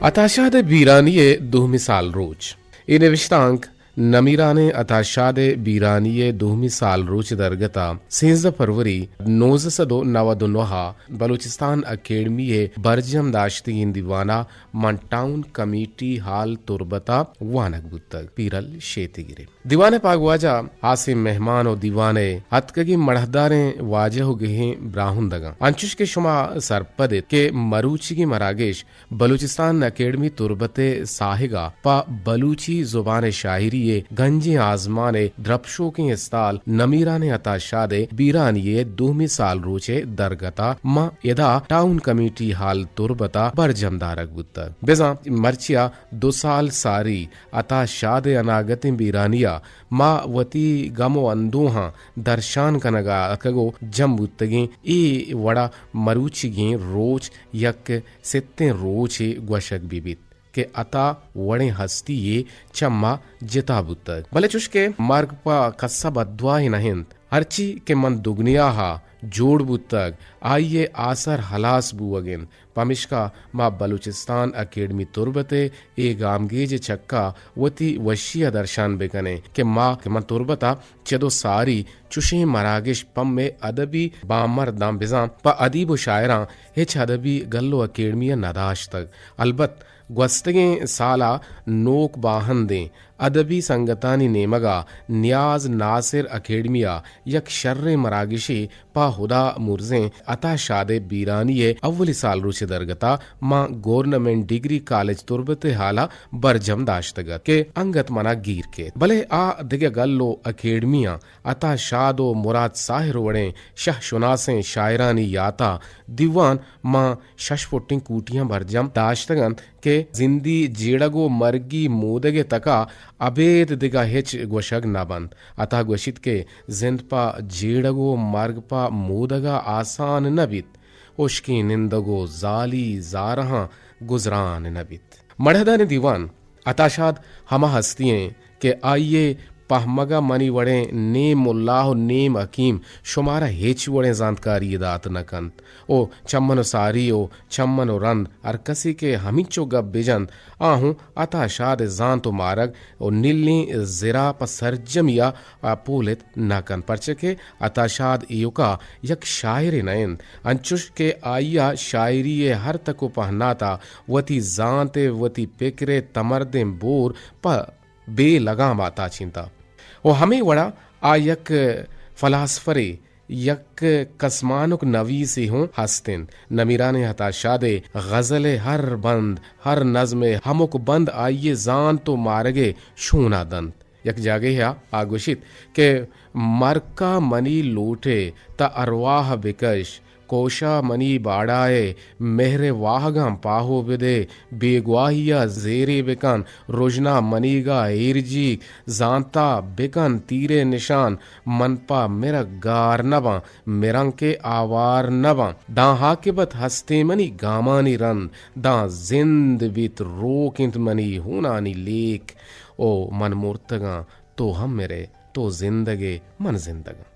Ataşade biraniye duh misal roç. İneviştank नमीराने अताशाद बीरानी दुहमी साल रोच दरगता 13 फरवरी 1999 Balochistan academy बरजम दाश्तीन दीवाना मंटाउन committee हाल तुरबता वानक बुतक पीरल शेतिगिरे दीवाने पागवाजा आसिम मेहमान और दीवाने हतकगी मढ़दारे वाजह गहे ब्राहुंदगा अंचुश के शुमा सरपदे के मरूची की मरागेश बलूचिस्तान अकेडमी तुरबते साहिगा पा बलूची जुबान शायरी ये गंजे आजमाने द्रपशो के इस्ताल नमीरा ने अताशादे बीरानिये दुहमी साल रोचे दरगता माँ यदा टाउन कमेटी हाल तुरबता बरजमदारक बुत्तर बेजा मर्चिया 2 साल सारी अताशादे अनागति बीरानिया माँ वती गमो अंदोहा दर्शान कनगा अकगो जम बुत्तगे ई वड़ा मरुचिगे रोच यक सित्ते रोचे ग्वशक बीबित के अता वड़े हस्ती ये चम्मा जिता बुत्तक भले चुष्के मार्ग पा कस्सा बद्वा ही नहीं हरची के मन दुगनिया हा जोड़ बुत्तक आइये आसर हलास बुअगिन पमिश्का माँ बलूचिस्तान अकेडमी तुरबते ए गामगेज चक्का वती वशिया दर्शान बेकने के माँ के मन तुरबता चदो सारी चुशे मरागिश पम में अदबी बामर दाम बिजाम पा अदीब शायरा हिच अदबी गल्लो अकेडमिया नदाश तक अलबत ग्वस्तगे साला नोक बाहन दें अदबी संगतानी नेमगा न्याज नासिर अकेडमिया यक शर्रे मरागिशी पा हुदा मुर्जे अता शादे बीरानिये अव्वली साल रुचे दरगता माँ गवर्नमेंट डिग्री कॉलेज तुरबते हाला बरजम दाश्तगत के अंगत मना गिर के भले आ दिगे गल्लो अकेडमिया अता शादो मुराद साहिर वड़े शह शुनासे शायरानी याता दीवान माँ शशफुट्टिंग कूटियां बरजम दाश्तगन के जिंदी जेड़गो मर्गी मोदगे तका अबेद दिगा हिच ग्वशग नाबंद अतः ग्वशित के जिंदपा जेड़गो मर्गपा मोदगा आसान नबित उश्की निंदगो जाली जारहा गुजरान नबित मढ़दा ने दीवान अताशाद हमा हस्तिये के आइये पहमगा मनी वड़े नेम मुल्लाह नेम हकीम शुमारा हेच वड़े जानकारी दात नकंत ओ चम्मनो सारी ओ चम्मनो रंद अर कसी के हमिचो गब बिजन आहूं अता शाद जान तो मारग ओ नीलनी जिरा प सरजमिया अपोलित नकन परचके अता शाद इयुका यक शायर नयन अंचुश के आइया शायरी हर तको पहनाता वती जानते वती पिकरे तमरदे बोर प बे लगा माता चिंता ओ हमें वड़ा आ यक फलासफरे यक कसमानुक नवी से हूँ हस्तिन नमीराने हताशादे गजले हर बंद हर नज़्मे हमुक बंद आइये जान तो मारगे शूना दंत यक जागे या आगुशित के मरका मनी लूटे ता अरवाह बिकश कोशा मनी बाड़ाए मेहरे वाहगम पाहो बिदे बेगवाहिया जेरे बेकन रोजना मनीगा एरजी जानता बेकन तीरे निशान मनपा मेरा गार नबा मेरंग के आवार नबा दा हाकिबत हस्ते मनी गामानी रन दा जिंद बित रोकिंत मनी हुनानी लेक ओ मन मुर्तगा तो हम मेरे तो जिंदगे मन जिंदगा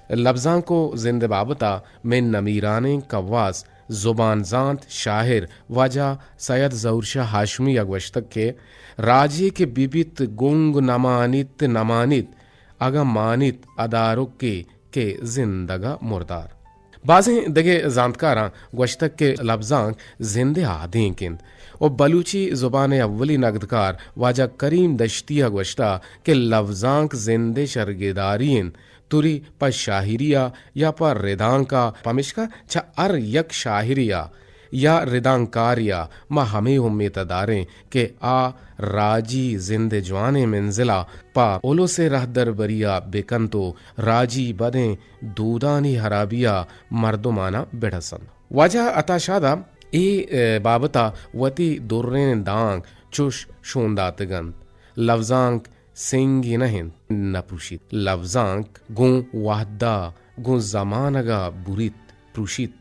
लफ्जां को जिंद बाबता में नमीराने कव्वास जुबान जांत शाहिर वाजा सैयद जहूर शाह हाशमी अगवश्तक के राजे के बिबित गुंग नमानित नमानित अगा मानित अदारुक के जिंदगा मुर्दार बाजें दगे जानकारा गश्तक के लफ्जां जिंदे आदें किंद और बलूची जुबान अव्वली नगदकार वाजा करीम दश्तिया गश्ता के लफ्जां जिंदे शर्गेदारीन तुरी पर शाहिरिया या पर रिदांका पमिश्का छ अर यक शाहिरिया या रिदांकारिया मा हमें उम्मीद दारें के आ राजी जिंदे जवाने मंजिला पा ओलो से रहदर बरिया बेकंतो राजी बदे दूदानी हराबिया मर्दुमाना बेड़सन वजह अताशादा ए बाबता वती दुर्रेन दांग चुश शोंदातगन लफ्जांक सिंगी नहीं नपुषित लफ्जांक गु वाहदा गु जमानगा बुरित प्रुषित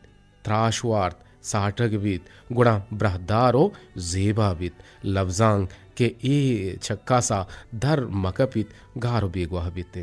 त्राशवार्थ साठगबित गुणा ब्रहदारो जेबाबित लफ्जांक के ए छक्कासा धर मकपित गारो बेगवाहबित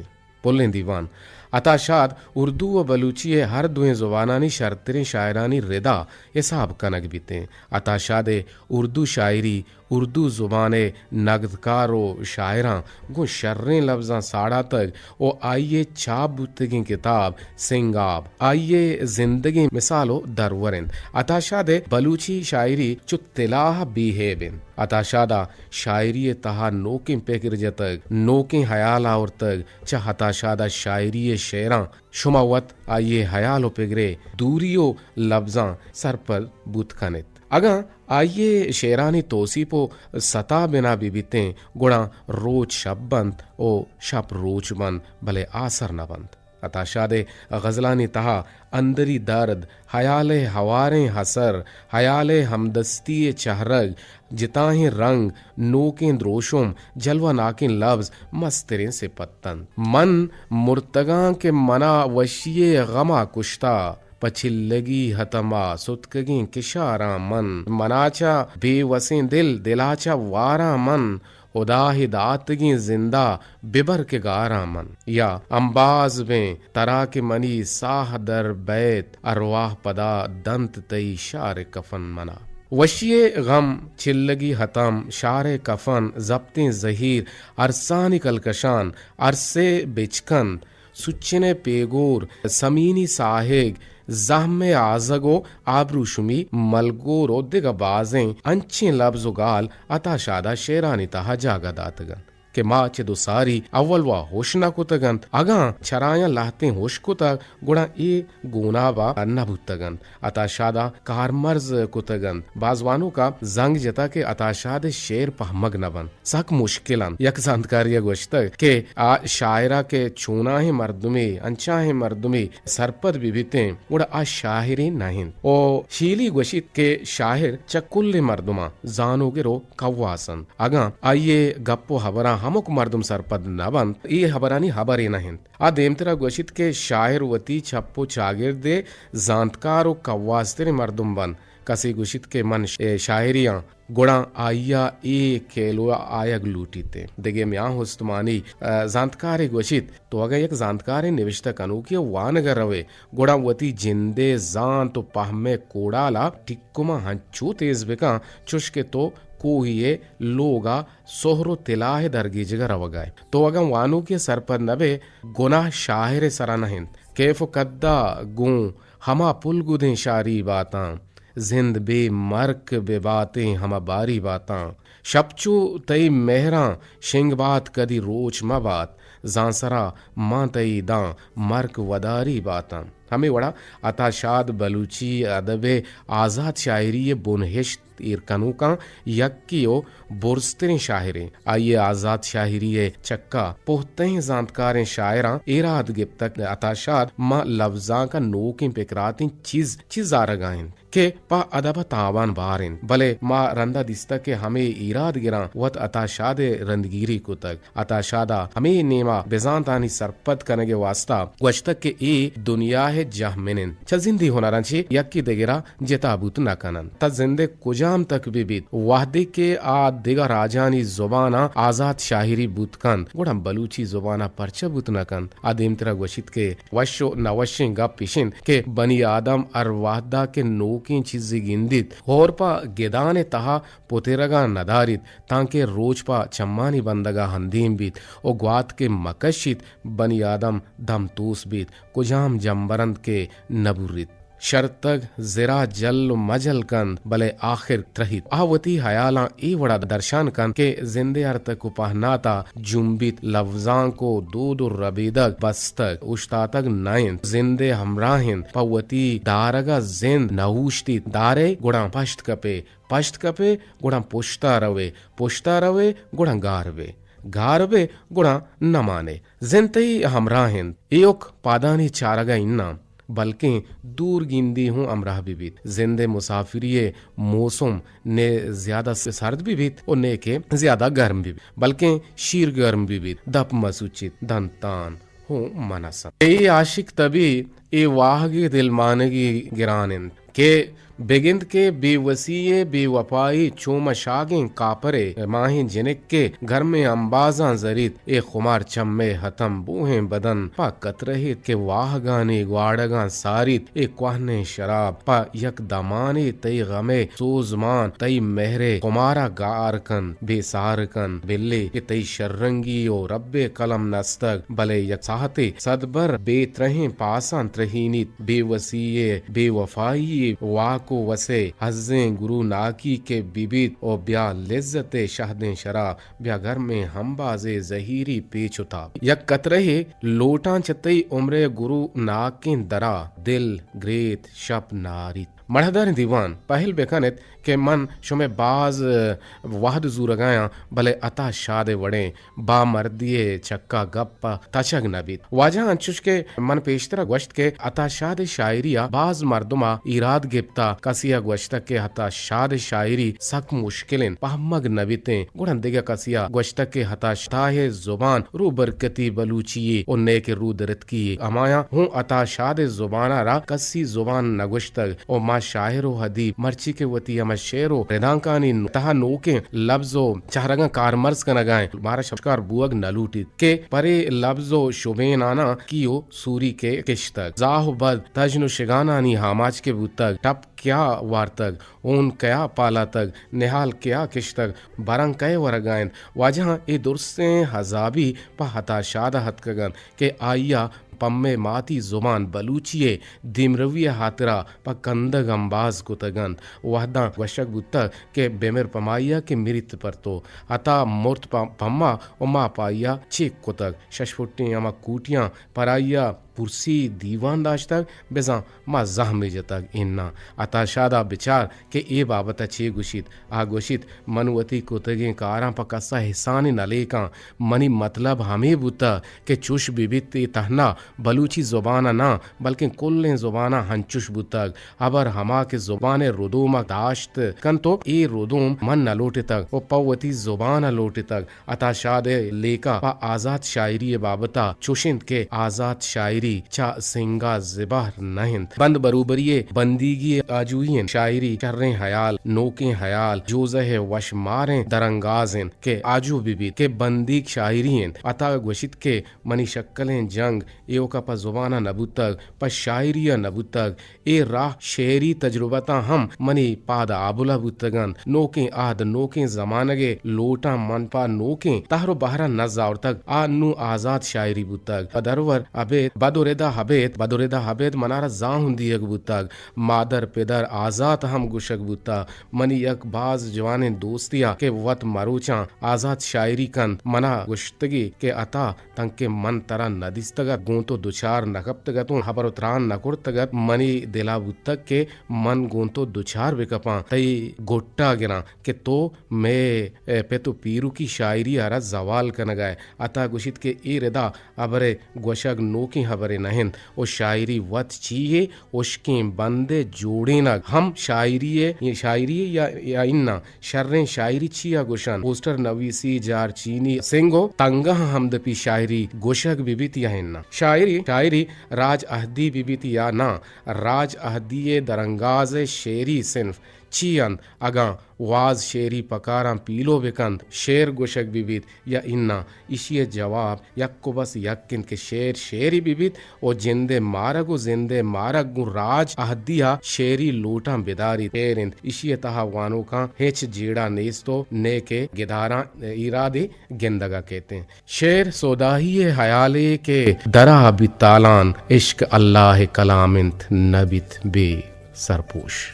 बोलें दीवान अताशाद उर्दू व बलूची हर दुए जुबानानी शर्तरें शायरानी रिदा हिसाब कनक बीते। अताशाद उर्दू शायरी उर्दू जुबाने नगदकारो शायरां गो शर्रें लफ्जां साड़ा तक ओ आइए छाप बुतगी किताब सिंगाब आइए जिंदगी मिसालो दरवरिन। अताशाद बलूची शायरी चु तिलाह बीहेबिन। अताशादा शायरी तहा नोकिन पेकर जतक नोकिन हयाल और तक च हताशादा शायरी शेरां शुमावत आइए हयालो पेगरे दूरियो लफ्जां सर पर बुतखनित। अगा आइए शेरानी तोसीपो सता बिना बीबीते गुणा रोज शब बंद ओ शब रोज बंद भले आसर न बंद। अताशादे गजलानी तहा अंदरी दर्द हयाले हवारे हसर हयाले हमदस्ती चहरग जिताहे रंग नोकें द्रोशुम जलवा नाकिन लफ्ज मस्तरें से पत्तन मन मुर्तगा के मना वशिये गमा कुश्ता पछिल्लगी हतमा सुतकगी किशारा मन मनाचा बेवसें दिल दिलाचा वारा मन उदाहिदातगी जिंदा बिबर के गारा मन। या अंबाज में तरा के मनी साह दर बैत अरवाह पदा दंत तई शार कफन मना। वशिये गम चिल्लगी हतम शार कफन जब्तें जहीर अरसानी कलकशान अरसे बिचकंद सुच्चने पेगोर समीनी साहेग जहमे आजगो आबरूशुमी मलगोरो दिगबाजें अंचे लब्जुगाल अताशादा शेरानी तहा जागा दातगन के माँ चे दुसारी अव्वल वा होशना कुतगन अगा छराया लाहते होश कुतग गुणा ए गुनाबा नभुतगन अताशादा कारमर्ज कुतगन बाजवानों का जंग जता के अताशाद शेर पहमग नबन सक मुश्किलन यक संतकारिया गोश्तक के आ शायरा के छूना है मर्दुमी अंचा है मर्दुमी सरपद बिबिते गुणा आ शाहिरी नहीं ओ शीली गोशित के शाहिर चकुल्ले मर्दुमा जानो गिरो कव्वासन अगा आइए गप्पो हबरा हमक मर्दुम सरपद नबन ये हबरानी हबरे नहीं आ देमतरा गोशित के शायर वती छप्पो चागिर दे जानतकार कव्वास्तेरे मर्दुम बन कसी गुशित के मन शायरियां गुणा आइया ए खेलो आयग लूटीते देगे म्यां होस्तमानी जानतकारे गोशित तो अगर एक जानतकारे निविष्टक अनुकी वानगर रवे गुणा वती जिंदे जान तो पहमे कोडाला टिक्कुमा हंचू तेज बेका चुष्के तो को ये लोगा सोहरो तिलाहे दरगी जगर अवगाए तो अगम वानू के सर पर नबे गुनाह शाहिर सरा नहीं कैफ कद्दा गूं हमा पुल गुदें शारी बातां जिंद बे मर्क बे बातें हमा बारी बातां शपचू तई मेहरा शिंग बात कदी रोच मा बात जांसरा मां तई दां मर्क वदारी बातां। हमें वड़ा अताशाद बलूची अदबे आजाद शायरी बुनहिश्त इरकनू का यक्कियो बुरस्तरें शायरें आइए आजाद शायरी चक्का पोहते जानतकारें शायरा इराद गिप्तक अताशाद माँ लफ्जा का नोकें पेकरातें चीज आरगाइन के पा अदब तावान बारिन भले माँ रंदा दिस्ता के हमें इराद गिरा वत अताशाद रंदगिरी को तक अताशादा हमें नेमा बेजानतानी सरपद करने के वास्ता वजतक के ए दुनिया है जहमिन छ जिंदी होना रंची यक्की देगिरा जेताबूत न कनन त जिंदे कुजाम तक बीबीत वाहदे के आ दिगा राजानी जुबाना आजाद शाहिरी बुतकन गुड़ा बलूची जुबाना परचा बुत न कन आदिमतरा गोशित के वशो नवशिं गा पिशिन के बनी आदम अर वाहदा के नोकी चीजी गिंदित होर पा गेदाने तहा पोतेरगा नदारित तांके रोज पा चम्मानी बंदगा हंदीम बीत ओ ग्वात के मकशित बनी आदम धमतूस बीत कुजाम जम्बरंद के नबुरित शर्तग जिरा जल मजल कंद भले आखिर त्रहित आवती हयाला ए वड़ा दर्शन कन के जिंदे अर्थ को पहनाता जुम्बित लफ्जां को दो रबीदक बस्तक उश्तातक नाइन जिंदे हमराहिन पवती दारगा जिंद नहुश्ती दारे गुड़ा पश्त कपे गुड़ा पुश्ता रवे गुड़ा गारवे गुड़ा न माने जिंदई हमराहिन एयोक पादानी चारगा इन्ना बल्कि दूर गिंदी हूँ अमराह बीबीत जिंदे मुसाफिरिये मौसम ने ज्यादा सर्द बीबीत और ने के ज्यादा गर्म बीबीत बल्कि शीर गर्म बीबीत दप मसूचित धनतान हूँ मनसा ए आशिक तभी ए वाहगी दिल मानगी गिरानिन के बेगिंद के बेवसीये बेवफाई चोम शागें कापरे माहें जिनक के घर में अंबाजा जरीत ए खुमार चम्मे हतम बूहें बदन पा कतरहे के वाह गाने ग्वाड़गा सारित ए क्वाहने शराब पा यक दमाने तई गमे सोजमान तई महरे कुमारा गारकन बेसारकन बिल्ले के तई शर्रंगी ओ रब्बे कलम नस्तक भले यक साहते सदबर बेत्रहे पासान त्रहीनित बेवसीये बेवफाई वाको वसे हज़े गुरु नाकी के बिबित ओ ब्या लिज्जते शहदे शरा ब्या घर में हम बाजे जहीरी पेचुता यक कतरहे लोटा चतई उम्रे गुरु नाके दरा दिल ग्रेत शप नारित मढ़दर दीवान पहल बेखनित के मन शुमे बाज वाहद जूरगाया भले अता शादे वड़े बा मर्दिये चक्का गप्पा तचग नबीत वाजह अंचुश के मन पेशतरा गोश्त के अता शादे शायरिया बाज मर्दुमा इराद गिप्ता कसिया गोश्त के हता शादे शायरी सक मुश्किलें पहमग नबीते गुड़न दिगा कसिया गोश्त के हता शाहे जुबान रू बरकती बलूचिये उन्ने के रू दरत की अमाया हूँ अता शादे जुबाना रा कसी जुबान नगुश्तग ओ मा शायरो हदीब मर्ची के वती अमा शेरो रेदांकानी तहा नोके लफ्जो चाहरगा कारमर्स का नगाए मारा शब्दकार बुअग नलूटी के परे लफ्जो शुबेन आना कियो सूरी के किश्तक जाह बद तजनु शिगाना नी हामाज के बुतक टप क्या वार्तक ऊन क्या पाला तक निहाल क्या किश्तक बरंग कय वरगायन वाजह ए दुरसे हजाबी प हता शादा हतकगन के आइया पम्मे माती जुबान बलूचिये दिमरविय हातरा प कंदग अंबाज कुतगन वहदा वशक बुत्ता के बेमर पमाइया के मिरित पर तो अता मूर्त पम्मा उमा पाइया चेक कुतग शशफुट्टी अमा कूटियां पराइया पुरसी दीवान दाश्तक बेजा मा जहमे जतक इन्ना अता शादा बिचार के ए बाबत अच्छे गुशित आ गुशित मनवती कुतगे कारा प कसा हिसानी नलेका मनी मतलब हमें बुता के चुश बिबित तहना बलूची जुबाना ना बल्कि कुल्ले जुबाना हंचुश बुतक अबर हमा के जुबाने रुदूमा दाश्त कन तो ए रुदूम मन न लोटे तक वो पवती जुबान लोटे तक अता शादे लेका प आजाद शायरी बाबता चुशिंद के आजाद शायरी चा सिंगा जिबार नहिंद बंद बरूबरिये बंदीगी आजुयन शायरी चर्रे हयाल नोके हयाल जोजह वश मारे दरंगाजें के आजू बिबी के बंदीक शायरीन अता गुशित के मनी शक्कलें जंग एओ का प जुबाना नबुतक प शायरिया नबुतक ए राह शेरी तजुर्बता हम मनी पाद आबुला बुतगन नोके आद नोके जमानगे लोटा मनपा नोके तहरो बहरा नजावर तक आ नु आजाद शायरी बुतक अदरवर अबे बदोरेदा हबेद मनारा जाहुं दियक बुतक मादर पेदर आजाद हम गुशक बुता मनी यक बाज जवाने दोस्तिया के वत मरुचा आजाद शायरी कन मना गुश्तगी के अता तंग के मन तरा नदिस्तगत गोंतो दुचार नकप्तगतों हबरुत्रान नकुर्तगत मनी दिला बुतक के मन गोंतो दुचार विकपा तई गोट्टा गिरा के तो मैं पे तो पीरू की शायरी आरा जवाल कनगाए अता गुशित के ए रेदा अबरे गोशक नोकी हबरे नहिंद ओ शायरी वत चीये उसके बंदे जोड़े न हम शायरी या इन्ना शर्रें शायरी चिया गुशन पोस्टर नवीसी जार चीनी सिंगो तंगा हमदपी शायरी गोशक बिबित या इन्ना शायरी राज अहदी बिबित या ना राज अहदिये दरंगाज शेरी सिंफ चियन अगा वाज शेरी पकारा पीलो बिकंद शेर गोशक बिबित या इन्ना इशिये जवाब यक्को बस यक्किन के शेर शेरी बिबित ओ जिंदे मारग गु राज अहदिया शेरी लोटा बिदारी तेरिंद इशिये तहा वानो का हेच जीड़ा नेस्तो ने के गिदारा इरादे गेंदगा कहते हैं शेर सोदाहिये हयाले के दरा बितालान इश्क अल्लाह कलामिंत नबित बे सरपोश।